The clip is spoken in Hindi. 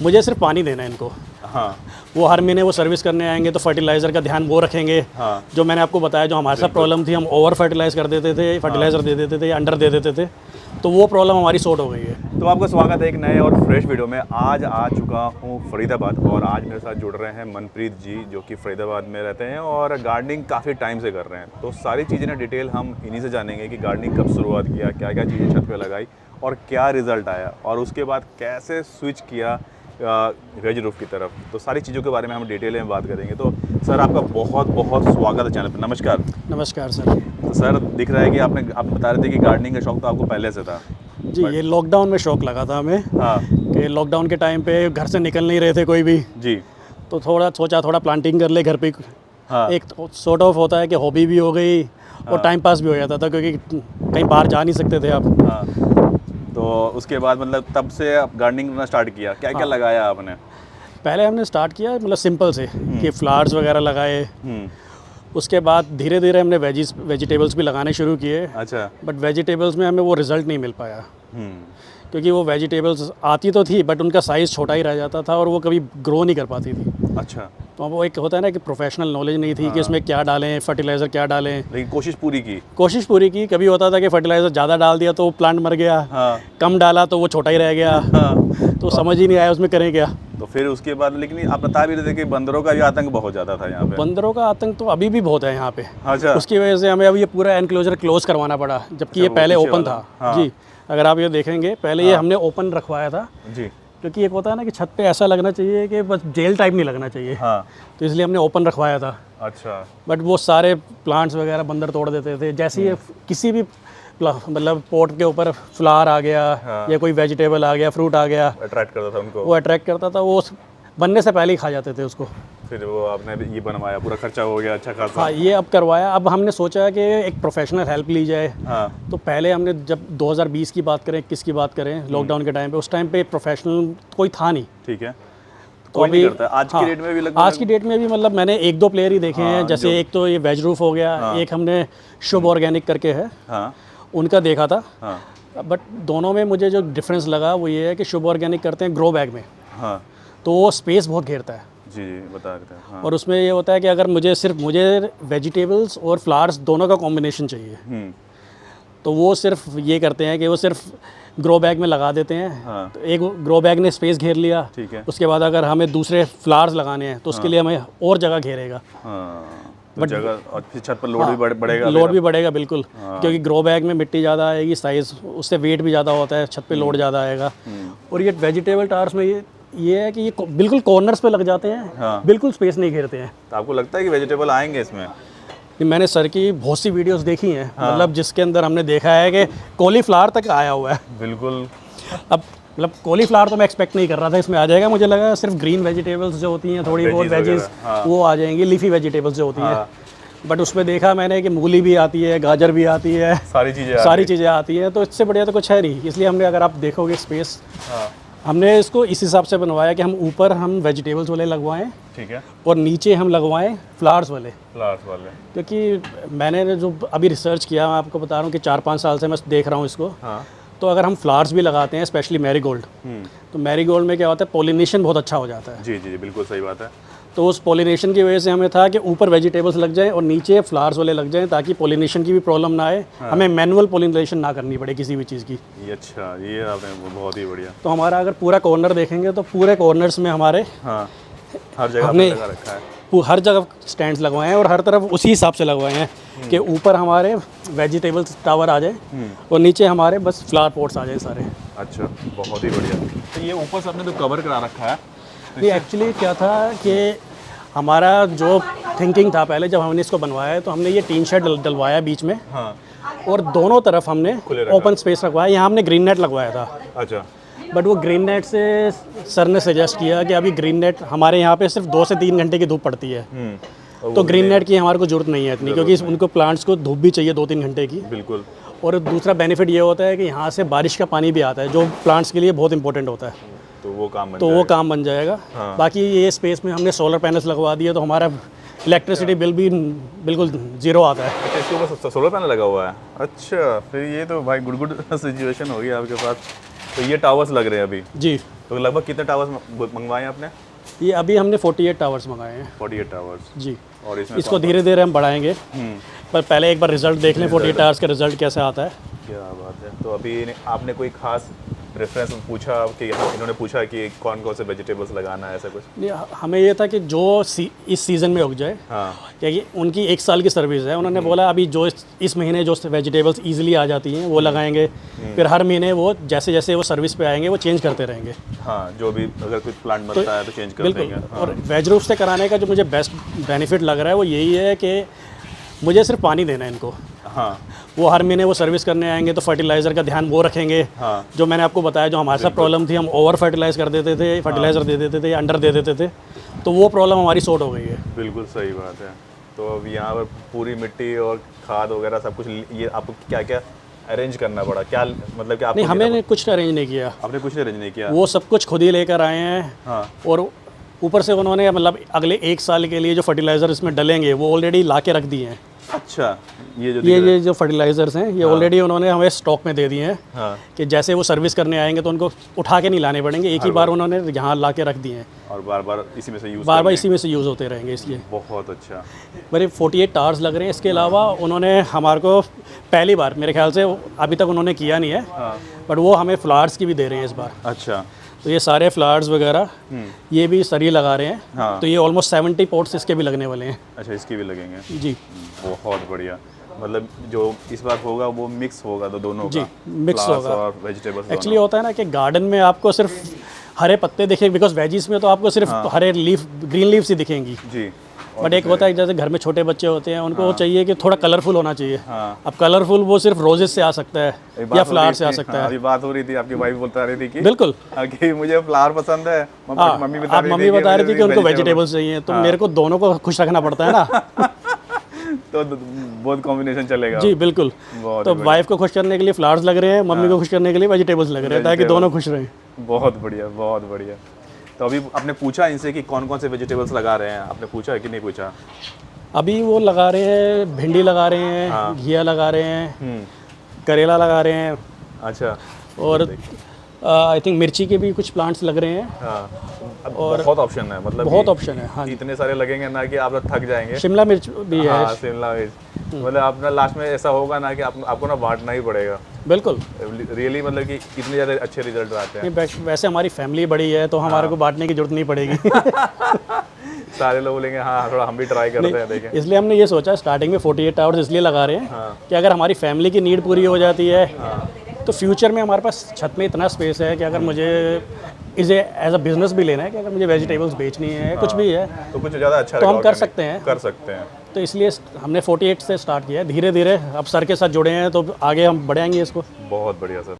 मुझे सिर्फ पानी देना है इनको। हाँ वो हर महीने वो सर्विस करने आएंगे तो फर्टिलाइज़र का ध्यान वो रखेंगे। हाँ जो मैंने आपको बताया, जो हमारे साथ प्रॉब्लम थी, हम ओवर फर्टिलाइज कर देते थे, फर्टिलाइज़र दे देते थे, अंडर दे देते थे, तो वो प्रॉब्लम हमारी सॉर्ट हो गई है। तो आपका स्वागत है एक नए और फ्रेश वीडियो में। आज आ चुका हूँ फरीदाबाद और आज मेरे साथ जुड़ रहे हैं मनप्रीत जी, जो कि फरीदाबाद में रहते हैं और गार्डनिंग काफ़ी टाइम से कर रहे हैं। तो सारी चीज़ें ना डिटेल हम इन्हीं से जानेंगे कि गार्डनिंग कब शुरुआत किया, क्या क्या चीज़ें छत पे लगाई और क्या रिज़ल्ट आया, और उसके बाद कैसे स्विच किया वेज रूफ की तरफ। तो सारी चीज़ों के बारे में हम डिटेल में बात करेंगे। तो सर, आपका बहुत बहुत स्वागत है चैनल पर। नमस्कार। नमस्कार सर। तो सर, दिख रहा है कि आप बता रहे थे कि गार्डनिंग का शौक तो आपको पहले से था। जी, ये लॉकडाउन में शौक लगा था हमें हाँ कि लॉकडाउन के टाइम पे घर से निकल नहीं रहे थे कोई भी, जी। तो थोड़ा सोचा थोड़ा प्लांटिंग कर ले घर पे। हाँ एक सॉर्ट ऑफ होता है कि हॉबी भी हो गई और टाइम पास भी हो जाता था, क्योंकि कहीं बाहर जा नहीं सकते थे आप। हाँ। तो उसके बाद मतलब तब से आप गार्डनिंग करना स्टार्ट किया, क्या क्या लगाया आपने? पहले हमने स्टार्ट किया मतलब सिंपल से कि फ्लावर्स वगैरह लगाए। उसके बाद धीरे धीरे हमने वेजिटेबल्स भी लगाने शुरू किए। अच्छा। बट वेजिटेबल्स में हमें वो रिज़ल्ट नहीं मिल पाया, क्योंकि वो वेजिटेबल्स आती तो थी बट उनका साइज़ छोटा ही रह जाता था और वो कभी ग्रो नहीं कर पाती थी। अच्छा। तो वो एक होता है ना कि प्रोफेशनल नॉलेज नहीं थी कि इसमें क्या डालें, फर्टिलाइज़र क्या डालें। लेकिन कोशिश पूरी की। कोशिश पूरी की। कभी होता था कि फर्टिलाइज़र ज़्यादा डाल दिया तो वो प्लांट मर गया, हाँ कम डाला तो वो छोटा ही रह गया। हाँ। तो समझ ही नहीं आया उसमें करें क्या। तो फिर उसके बाद, लेकिन आप बता भी रहे थे कि बंदरों का भी आतंक बहुत ज़्यादा था यहाँ पे। बंदरों का आतंक तो अभी भी बहुत है यहाँ पे। अच्छा। उसकी वजह से हमें अब ये पूरा एनक्लोजर क्लोज करवाना पड़ा, जबकि ये वो पहले पीछे ओपन वाला। था। हाँ। जी, अगर आप ये देखेंगे पहले ये हमने ओपन रखवाया था, जी। क्योंकि एक होता है ना कि छत पे ऐसा लगना चाहिए कि बस जेल टाइप नहीं लगना चाहिए। हाँ। तो इसलिए हमने ओपन रखवाया था। अच्छा। बट वो सारे प्लांट्स वगैरह बंदर तोड़ देते थे। जैसे ही किसी भी मतलब पोट के ऊपर फ्लावर आ गया या कोई वेजिटेबल आ गया, फ्रूट आ गया, अट्रैक्ट करता था उनको। वो अट्रैक्ट करता था, वो बनने से पहले ही खा जाते थे उसको। फिर वो आपने ये बनवाया, पूरा खर्चा हो गया अच्छा खासा। हाँ, ये अब करवाया। अब हमने सोचा कि एक प्रोफेशनल हेल्प ली जाए। हाँ। तो पहले हमने जब 2020 की बात करें, 21 की बात करें, लॉकडाउन के टाइम पे, उस टाइम पे प्रोफेशनल कोई था नहीं। ठीक है। तो कोई अभी नहीं करता है। आज की डेट में भी लगभग आज की डेट में भी मतलब मैंने एक दो प्लेयर ही देखे हैं। जैसे एक तो ये वेज रूफ हो गया, एक हमने शुभ ऑर्गेनिक करके है, हाँ उनका देखा था। हाँ बट दोनों में मुझे जो डिफरेंस लगा वो ये है कि शुभ ऑर्गेनिक करते हैं ग्रो बैग में, हाँ। तो वो स्पेस बहुत घेरता है। जी जी, बता रहे थे। हाँ। और उसमें ये होता है कि अगर मुझे वेजिटेबल्स और फ्लावर्स दोनों का कॉम्बिनेशन चाहिए, तो वो सिर्फ ये करते हैं कि वो सिर्फ ग्रो बैग में लगा देते हैं। हाँ। तो एक ग्रो बैग ने स्पेस घेर लिया। ठीक है। उसके बाद अगर हमें दूसरे फ्लावर्स लगाने हैं तो उसके लिए हमें और जगह घेरेगा। हाँ। तो जगह और फिर छत पर लोड भी बढ़ेगा। लोड भी बढ़ेगा बिल्कुल, क्योंकि ग्रो बैग में मिट्टी ज़्यादा आएगी, साइज़ उससे वेट भी ज़्यादा होता है, छत पे लोड ज़्यादा आएगा। और ये वेजिटेबल टार्स में ये है कि ये बिल्कुल कॉर्नर्स पे लग जाते हैं, बिल्कुल स्पेस नहीं घेरते हैं। तो आपको लगता है कि वेजिटेबल आएंगे इसमें? मैंने सर की बहुत सी वीडियोस देखी हैं, मतलब जिसके अंदर हमने देखा है कि कॉलीफ्लावर तक आया हुआ है। बिल्कुल। अब मतलब कॉलीफ्लावर तो मैं एक्सपेक्ट नहीं कर रहा था इसमें आ जाएगा। मुझे लगा सिर्फ ग्रीन वेजिटेबल्स जो होती हैं, थोड़ी बहुत वेजीज, वो आ जाएंगी, लीफी वेजिटेबल्स जो होती हैं। बट उसमें देखा मैंने कि मूली भी आती है, गाजर भी आती है, सारी चीज़ें आती हैं। तो इससे बढ़िया तो कुछ है नहीं। इसलिए हमने, अगर आप देखोगे स्पेस, हमने इसको इस हिसाब से बनवाया कि हम ऊपर वेजिटेबल्स वाले लगवाएं, ठीक है, और नीचे हम लगवाएं फ्लावर्स वाले। क्योंकि मैंने जो अभी रिसर्च किया, मैं आपको बता रहा हूँ कि 4-5 साल से मैं देख रहा हूँ इसको। तो अगर हम फ्लावर्स भी लगाते हैं, स्पेशली मैरीगोल्ड, तो मैरीगोल्ड में क्या होता है, पॉलिनेशन बहुत अच्छा हो जाता है। जी जी, बिल्कुल सही बात है। तो उस पॉलिनेशन की वजह से हमें था कि ऊपर वेजिटेबल्स लग जाएं और नीचे फ्लावर्स वाले लग जाएं, ताकि पॉलिनेशन की भी प्रॉब्लम ना आए, हमें मैनुअल पॉलिनेशन ना करनी पड़े किसी भी चीज़ की। ये अच्छा, ये आपने बहुत ही बढ़िया। तो हमारा अगर पूरा कॉर्नर देखेंगे तो पूरे कॉर्नर्स में हमारे हर जगह हमने लगा रखा है, हर जगह स्टैंड्स लगवाए हैं और हर तरफ उसी हिसाब से लगवाए हैं कि ऊपर हमारे वेजिटेबल्स टावर आ जाए और नीचे हमारे बस फ्लावर पॉट्स आ जाए सारे। अच्छा, बहुत ही बढ़िया। तो ये ऊपर से आपने तो कवर करा रखा है। ये एक्चुअली क्या था कि हमारा जो थिंकिंग था पहले जब हमने इसको बनवाया, तो हमने ये टीन शेड डलवाया बीच में, और दोनों तरफ हमने ओपन स्पेस रखवाया। यहाँ हमने ग्रीन नेट लगवाया था। अच्छा। बट वो ग्रीन नेट से सर ने सजेस्ट किया कि अभी ग्रीन नेट हमारे यहाँ पे सिर्फ 2 से 3 घंटे की धूप पड़ती है, तो ग्रीन नेट की हमारे को जरूरत नहीं है इतनी, क्योंकि उनको प्लांट्स को धूप भी चाहिए 2-3 घंटे की। बिल्कुल। और दूसरा बेनिफिट ये होता है कि यहाँ से बारिश का पानी भी आता है, जो प्लांट्स के लिए बहुत इंपॉर्टेंट होता है। तो वो काम बन जाएगा। बाकी ये स्पेस में हमने सोलर पैनल्स लगवा दिए, तो हमारा इलेक्ट्रिसिटी बिल भी बिल्कुल ज़ीरो आता है। अच्छा, इसके ऊपर सोलर पैनल लगा हुआ है। अच्छा, फिर ये तो भाई गुड सिचुएशन होगी आपके पास। तो ये टावर्स लग रहे हैं अभी, जी। तो लगभग कितने टावर्स मंगवाए हैं आपने? ये अभी हमने 48 टावर्स मंगाए हैं। 48 टावर्स। जी। और इसमें इसको धीरे धीरे हम बढ़ाएंगे, पर पहले एक बार रिजल्ट देख लें 48 टावर्स का रिजल्ट कैसे आता है। क्या बात है। तो अभी आपने कोई खास प्रेफरेंस पूछा कि इन्होंने पूछा कि कौन कौन से वेजिटेबल्स लगाना है, ऐसा कुछ? नहीं, हमें ये था कि जो इस सीज़न में उग जाए, हाँ। क्योंकि उनकी 1 साल की सर्विस है। उन्होंने बोला अभी जो इस महीने जो वेजिटेबल्स ईजिली आ जाती हैं वो लगाएंगे, फिर हर महीने वो जैसे जैसे वो सर्विस पे आएंगे वो चेंज करते रहेंगे। हाँ, जो भी अगर कुछ प्लांट बनता है तो चेंज कर देंगे। हाँ। और वेज रूफ से कराने का जो मुझे बेस्ट बेनिफिट लग रहा है वो यही है कि मुझे सिर्फ पानी देना है इनको। हाँ। वो हर महीने वो सर्विस करने आएंगे तो फर्टिलाइज़र का ध्यान वो रखेंगे। हाँ। जो मैंने आपको बताया, जो हमारे साथ प्रॉब्लम थी, हम ओवर फर्टिलाइज कर देते थे, फर्टिलाइज़र दे देते थे या अंडर दे देते थे, तो वो प्रॉब्लम हमारी सॉर्ट हो गई है। बिल्कुल सही बात है। तो अब यहाँ पर पूरी मिट्टी और खाद वगैरह सब कुछ, ये आपको क्या क्या अरेंज करना पड़ा? क्या मतलब कि आपको नहीं, हमें कुछ अरेंज नहीं किया, आपने कुछ अरेंज नहीं किया? वो सब कुछ खुद ही लेकर आए हैं। हाँ। और ऊपर से उन्होंने मतलब अगले 1 साल के लिए जो फर्टिलाइज़र इसमें डलेंगे वो ऑलरेडी ला के रख दिए हैं। अच्छा, ये जो फर्टिलाइज़र्स हैं ये ऑलरेडी उन्होंने हमें स्टॉक में दे दिए हैं। हाँ। कि जैसे वो सर्विस करने आएंगे तो उनको उठा के नहीं लाने पड़ेंगे, एक ही बार उन्होंने यहाँ ला के रख दिए हैं और बार बार इसी में से यूज़ बार इसी में से यूज़ होते रहेंगे। इसलिए बहुत अच्छा। मेरे 48 टावर्स लग रहे हैं। इसके अलावा उन्होंने हमारे को पहली बार, मेरे ख्याल से अभी तक उन्होंने किया नहीं है, बट वो हमें फ्लावर्स की भी दे रहे हैं इस बार। अच्छा। तो ये सारे फ्लावर्स वगैरह ये भी सरी लगा रहे हैं। हाँ। तो ये ऑलमोस्ट 70 पॉट्स इसके भी लगने वाले हैं। अच्छा, इसके भी लगेंगे? जी। बहुत बढ़िया। मतलब जो इस बार होगा वो मिक्स होगा, तो दोनों जी, का मिक्स फ्लावर्स होगा। और वेजिटेबल्स। एक्चुअली होता है ना कि गार्डन में आपको सिर्फ हरे पत्ते दिखेंगे, बिकॉज वेजीज में तो आपको सिर्फ हरे लीफ, ग्रीन लीव्स ही दिखेंगी। जी। बट एक होता है जैसे घर में छोटे बच्चे होते हैं, उनको चाहिए कि थोड़ा कलरफुल होना चाहिए। हाँ। अब कलरफुल वो सिर्फ रोजेस से आ सकता है या फ्लावर से आ सकता है। अभी बात हो रही थी, आपकी वाइफ बोलता रही थी कि बिल्कुल कि मुझे फ्लावर पसंद है, मम्मी बता रही थी कि उनको वेजिटेबल्स चाहिए, तो मेरे को दोनों को खुश रखना पड़ता है ना। तो बहुत कॉम्बिनेशन चलेगा। जी बिल्कुल। तो वाइफ को खुश करने के लिए फ्लावर्स लग रहे हैं, मम्मी को खुश करने के लिए वेजिटेबल्स लग रहे हैं, ताकि दोनों खुश रहें। बहुत बढ़िया, बहुत बढ़िया। तो अभी आपने पूछा इनसे कि कौन कौन से वेजिटेबल्स लगा रहे हैं? आपने पूछा है कि नहीं पूछा? अभी वो लगा रहे हैं, भिंडी लगा रहे हैं, घिया लगा रहे हैं, करेला लगा रहे हैं। अच्छा। और आई थिंक मिर्ची के भी कुछ प्लांट्स लग रहे हैं। हाँ। और बहुत ऑप्शन है, मतलब बहुत ऑप्शन है। हाँ, इतने सारे लगेंगे ना कि आप थक जाएंगे। शिमला मिर्च भी है। हाँ, शिमला मिर्च। मतलब आपने लास्ट में ऐसा होगा ना कि आपको ना बांटना ही पड़ेगा। बिल्कुल। रियली मतलब कि इतने ज़्यादा अच्छे रिजल्ट आते हैं। वैसे हमारी फैमिली बड़ी है तो हमारे को बांटने की जरूरत नहीं पड़ेगी। सारे लोग बोलेंगे हाँ थोड़ा हम भी ट्राई करते हैं, देखें। इसलिए हमने ये सोचा स्टार्टिंग में 48 टावर्स इसलिए लगा रहे हैं कि अगर हमारी फैमिली की नीड पूरी हो जाती है तो फ्यूचर में हमारे पास छत में इतना स्पेस है कि अगर मुझे इसे एज अ बिजनेस भी लेना है, कि अगर मुझे वेजिटेबल्स बेचनी है, कुछ भी है, तो कुछ ज़्यादा अच्छा तो हम कर सकते हैं। तो इसलिए हमने 48 से स्टार्ट किया है। धीरे धीरे अब सर के साथ जुड़े हैं तो आगे हम बढ़ाएंगे इसको। बहुत बढ़िया सर।